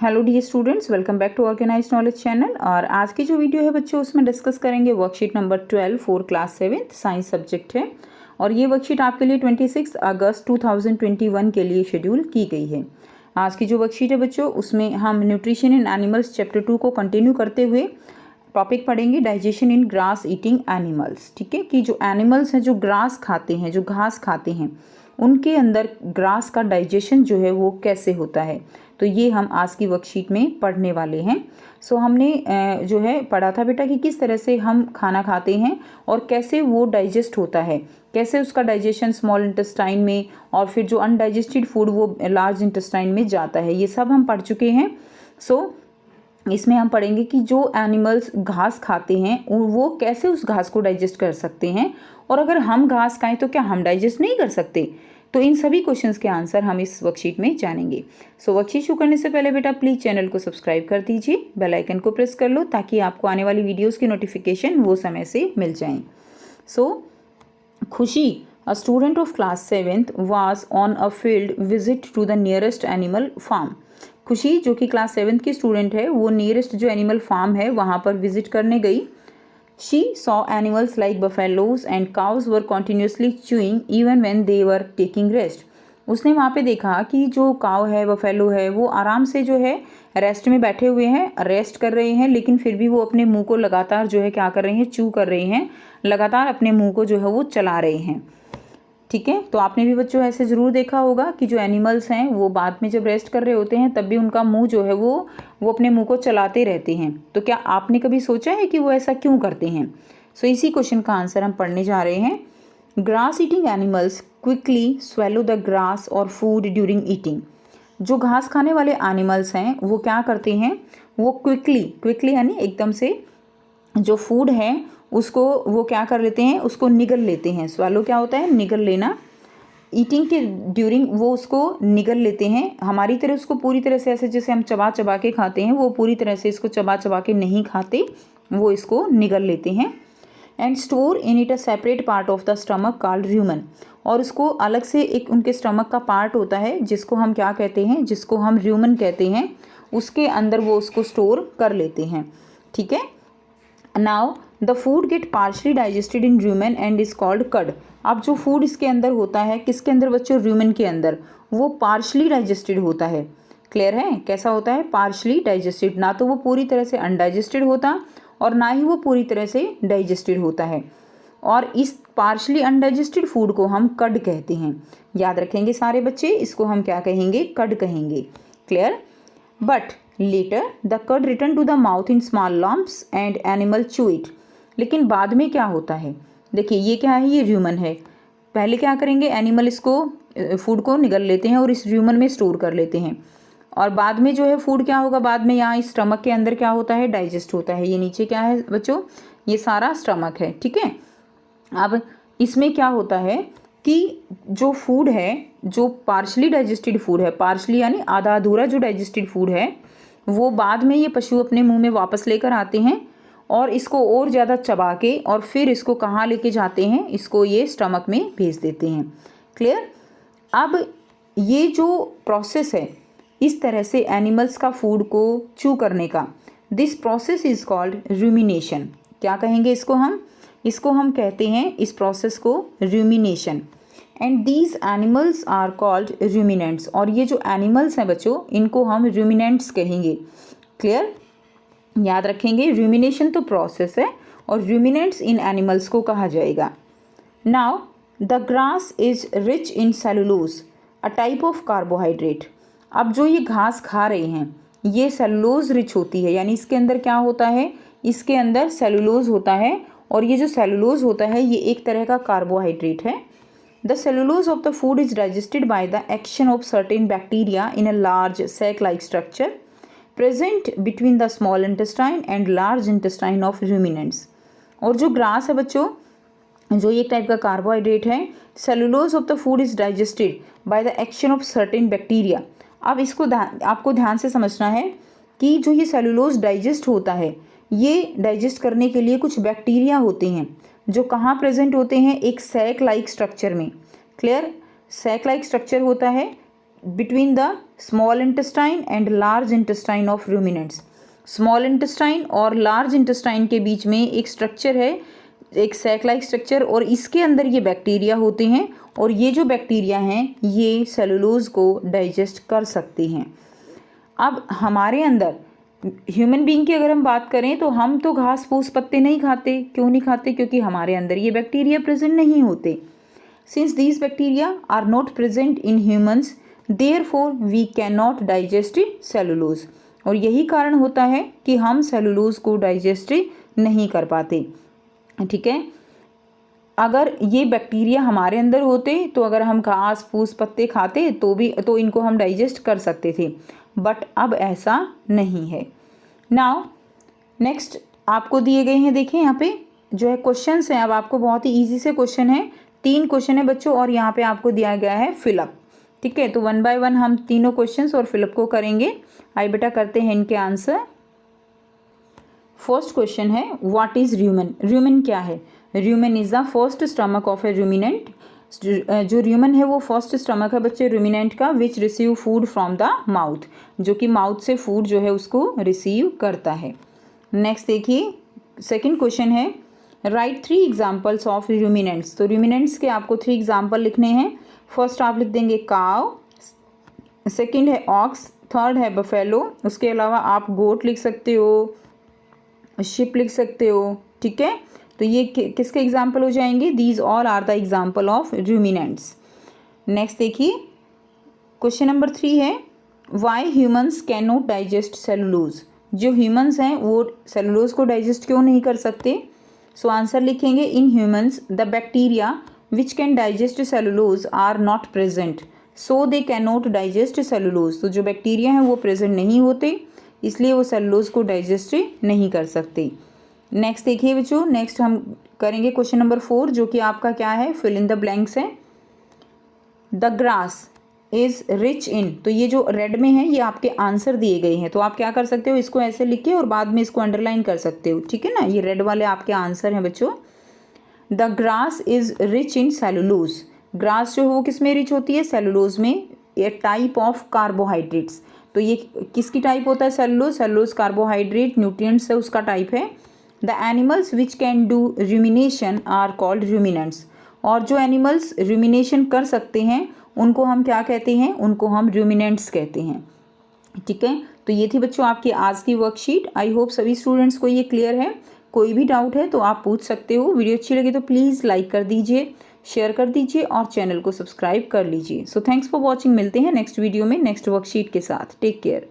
Hello dear students, welcome back to organise knowledge channel. और आज की जो वीडियो है बच्चों, उसमें डिस्कस करेंगे worksheet number 12 for class 7 science subject है। और ये वर्कशीट आपके लिए 26 अगस्त 2021 के लिए शेड्यूल की गई है। आज की जो वर्कशीट है बच्चों, उसमें हम न्यूट्रिशन इन एनिमल्स चैप्टर 2 को कंटिन्यू करते हुए टॉपिक पढ़ेंगे डाइजेशन इन ग्रास ईटिंग एनिमल्स। ठीक है, कि जो एनिमल्स हैं जो ग्रास खाते हैं, जो घास खाते हैं, उनके अंदर ग्रास का डाइजेशन जो है वो कैसे होता है, तो ये हम आज की वर्कशीट में पढ़ने वाले हैं। सो हमने जो है पढ़ा था बेटा कि किस तरह से हम खाना खाते हैं और कैसे वो डाइजेस्ट होता है, कैसे उसका डाइजेशन स्मॉल इंटेस्टाइन में और फिर जो अनडाइजेस्टेड फूड वो लार्ज इंटेस्टाइन में जाता है, ये सब हम पढ़ चुके हैं। सो इसमें हम पढ़ेंगे कि जो एनिमल्स घास खाते हैं वो कैसे उस घास को डाइजेस्ट कर सकते हैं, और अगर हम घास खाएं तो क्या हम डाइजेस्ट नहीं कर सकते। तो इन सभी क्वेश्चंस के आंसर हम इस वर्कशीट में जानेंगे। सो वर्कशीट शुरू करने से पहले बेटा प्लीज़ चैनल को सब्सक्राइब कर दीजिए, बेल आइकन को प्रेस कर लो ताकि आपको आने वाली वीडियोज़ की नोटिफिकेशन वो समय से मिल जाएं। सो खुशी, a student of class 7th was on a field visit to the nearest animal farm। खुशी जो कि क्लास 7th की स्टूडेंट है, वो नियरेस्ट जो एनिमल फार्म है वहाँ पर विजिट करने गई। She saw animals like buffaloes and cows were continuously chewing even when they were taking rest। उसने वहाँ पे देखा कि जो काव है, बफेलो है, वो आराम से जो है रेस्ट में बैठे हुए हैं, रेस्ट कर रहे हैं, लेकिन फिर भी वो अपने मुंह को लगातार जो है क्या कर रहे हैं, चू कर रहे हैं, लगातार अपने मुंह को जो है वो चला रहे हैं। ठीक है, तो आपने भी बच्चों ऐसे ज़रूर देखा होगा कि जो एनिमल्स हैं वो बाद में जब रेस्ट कर रहे होते हैं तब भी उनका मुंह जो है वो अपने मुंह को चलाते रहते हैं। तो क्या आपने कभी सोचा है कि वो ऐसा क्यों करते हैं? सो इसी क्वेश्चन का आंसर हम पढ़ने जा रहे हैं। Grass eating animals quickly swallow the grass और फूड ड्यूरिंग ईटिंग। जो घास खाने वाले एनिमल्स हैं वो क्या करते हैं, वो क्विकली यानी एकदम से जो फूड है उसको वो क्या कर लेते हैं, उसको निगल लेते हैं। स्वालो क्या होता है, निगल लेना। ईटिंग के ड्यूरिंग वो उसको निगल लेते हैं। हमारी तरह उसको पूरी तरह से ऐसे जैसे हम चबा चबा के खाते हैं, वो पूरी तरह से इसको चबा चबा के नहीं खाते, वो इसको निगल लेते हैं। And store in it a separate part of the stomach called र्यूमन। और उसको अलग से एक उनके स्टमक का पार्ट होता है जिसको हम क्या कहते हैं, जिसको हम र्यूमन कहते हैं, उसके अंदर वो उसको स्टोर कर लेते हैं। ठीक है, now the food gate partially digested in र्यूमन and is called कड। अब जो फूड इसके अंदर होता है, किसके अंदर बच्चों, र्यूमन के अंदर, वो पार्शली डाइजेस्टेड होता है। क्लियर है, कैसा होता है, पार्शली डाइजेस्टेड। ना तो वो पूरी तरह से अनडाइजेस्टेड होता और ना ही वो पूरी तरह से डाइजेस्टेड होता है। और इस पार्शली अनडाइजेस्टेड फूड को हम कड कहते हैं। याद रखेंगे सारे बच्चे, इसको हम क्या कहेंगे, कड कहेंगे। Clear. But later the cud return to the mouth in small lumps and animal chew it. लेकिन बाद में क्या होता है, देखिए ये क्या है, ये र्यूमन है। पहले क्या करेंगे, एनिमल इसको फूड को निगल लेते हैं और इस र्यूमन में स्टोर कर लेते हैं, और बाद में जो है फूड क्या होगा, बाद में यहाँ इस स्टमक के अंदर क्या होता है, डाइजेस्ट होता है। ये नीचे क्या है बच्चों, ये सारा स्टमक है। ठीक है, अब इसमें क्या होता है कि जो फूड है, जो पार्शली डाइजेस्टेड फूड है, पार्शली यानी आधा अधूरा जो डाइजेस्टेड फूड है, वो बाद में ये पशु अपने मुंह में वापस लेकर आते हैं और इसको और ज़्यादा चबा के और फिर इसको कहाँ लेके जाते हैं, इसको ये स्टमक में भेज देते हैं। क्लियर। अब ये जो प्रोसेस है, इस तरह से एनिमल्स का फूड को चू करने का, this process is called rumination. क्या कहेंगे इसको हम कहते हैं इस प्रोसेस को rumination. And these animals are called ruminants. और ये जो एनिमल्स हैं बच्चों, इनको हम रूमिनेंट्स कहेंगे। क्लियर, याद रखेंगे, रूमिनेशन तो प्रोसेस है और रूमिनेंट्स इन एनिमल्स को कहा जाएगा। Now the grass is rich in cellulose, a type of carbohydrate. अब जो ये घास खा रहे हैं, ये सेलुलोज रिच होती है, यानी इसके अंदर क्या होता है, इसके अंदर सेलुलोज होता है, और ये जो सेलुलोज होता है ये एक तरह का कार्बोहाइड्रेट है। The cellulose of the food is digested by the action of certain bacteria in a large sac like structure present between the small intestine and large intestine of ruminants. और जो grass है बच्चों, जो एक type का carbohydrate है, cellulose of the food is digested by the action of certain bacteria. अब इसको आपको ध्यान से समझना है कि जो ये सेलुलोज डाइजेस्ट होता है, ये डाइजेस्ट करने के लिए कुछ बैक्टीरिया होते हैं जो कहाँ प्रेजेंट होते हैं, एक सैक लाइक स्ट्रक्चर में। क्लियर, सैक लाइक स्ट्रक्चर होता है between the small intestine and large intestine of ruminants. Small intestine और लार्ज इंटेस्टाइन के बीच में एक स्ट्रक्चर है, एक सैक लाइक स्ट्रक्चर, और इसके अंदर ये बैक्टीरिया होते हैं और ये जो बैक्टीरिया हैं ये सेलुलोज को डाइजेस्ट कर सकते हैं। अब हमारे अंदर ह्यूमन बीइंग की अगर हम बात करें तो हम तो घास फूस पत्ते नहीं खाते। क्यों नहीं खाते? क्योंकि हमारे अंदर ये बैक्टीरिया प्रेजेंट नहीं होते। Since these bacteria are not present in humans therefore we can not digest cellulose. और यही कारण होता है कि हम सेलुलोज को डाइजेस्ट नहीं कर पाते। ठीक है, अगर ये बैक्टीरिया हमारे अंदर होते तो अगर हम घास फूस पत्ते खाते तो इनको हम डाइजेस्ट कर सकते थे, बट अब ऐसा नहीं है। नाउ नेक्स्ट आपको दिए गए हैं, देखिए यहाँ पे जो है क्वेश्चंस हैं। अब आपको बहुत ही इजी से क्वेश्चन है, 3 क्वेश्चन है बच्चों, और यहाँ पे आपको दिया गया है फिलअप। ठीक है, तो 1 बाय 1 हम तीनों क्वेश्चंस और फिलअप को करेंगे। आइए बेटा करते हैं इनके आंसर। फर्स्ट क्वेश्चन है व्हाट इज र्यूमन। र्यूमन क्या है? र्यूमन is the first stomach of A ruminant. जो र्यूमन है वो फर्स्ट स्टमक है बच्चे रूमिनेंट का, which receive food from the mouth, जो कि माउथ से फूड जो है उसको रिसीव करता है। नेक्स्ट देखिए सेकंड क्वेश्चन है राइट 3 एग्जाम्पल्स ऑफ रूमिनेंट्स। तो रूमिनेंट्स के आपको 3 एग्जाम्पल लिखने हैं। फर्स्ट आप लिख देंगे काव, सेकंड है ऑक्स, थर्ड है बफेलो। उसके अलावा आप गोट लिख सकते हो, शिप लिख सकते हो। ठीक है, तो ये किसके एग्जाम्पल हो जाएंगे? These all are the example of ruminants. Next देखिए क्वेश्चन नंबर 3 है why humans can not digest cellulose. जो ह्यूमन्स हैं वो सेलुलोज को डाइजेस्ट क्यों नहीं कर सकते? सो आंसर लिखेंगे in humans the bacteria which can digest cellulose are not present, so they can not digest cellulose. तो जो बैक्टीरिया हैं वो प्रेजेंट नहीं होते, इसलिए वो सेलुलोज को डाइजेस्ट नहीं कर सकते। नेक्स्ट देखिए बच्चों, नेक्स्ट हम करेंगे क्वेश्चन नंबर 4, जो कि आपका क्या है? फिल इन द ब्लैंक्स है। The grass is rich in. तो ये जो रेड में है ये आपके आंसर दिए गए हैं, तो आप क्या कर सकते हो, इसको ऐसे लिख के और बाद में इसको अंडरलाइन कर सकते हो। ठीक है ना, ये रेड वाले आपके आंसर हैं बच्चों। The grass is rich in cellulose. Grass जो है वो किस में रिच होती है? सेलुलोज में। ए टाइप ऑफ कार्बोहाइड्रेट्स। तो ये किसकी टाइप होता है? सेलुलोज। सेलुलोज कार्बोहाइड्रेट न्यूट्रिएंट्स है उसका टाइप है। The animals which can do rumination are called ruminants. और जो एनिमल्स रूमिनेशन कर सकते हैं उनको हम क्या कहते हैं? उनको हम रूमिनेंट्स कहते हैं। ठीक है, तो ये थी बच्चों आपकी आज की वर्कशीट। आई होप सभी स्टूडेंट्स को ये क्लियर है। कोई भी डाउट है तो आप पूछ सकते हो। वीडियो अच्छी लगी तो प्लीज़ लाइक कर दीजिए, शेयर कर दीजिए और चैनल को सब्सक्राइब कर लीजिए। So thanks for watching. मिलते हैं नेक्स्ट वीडियो में नेक्स्ट वर्कशीट के साथ। Take care.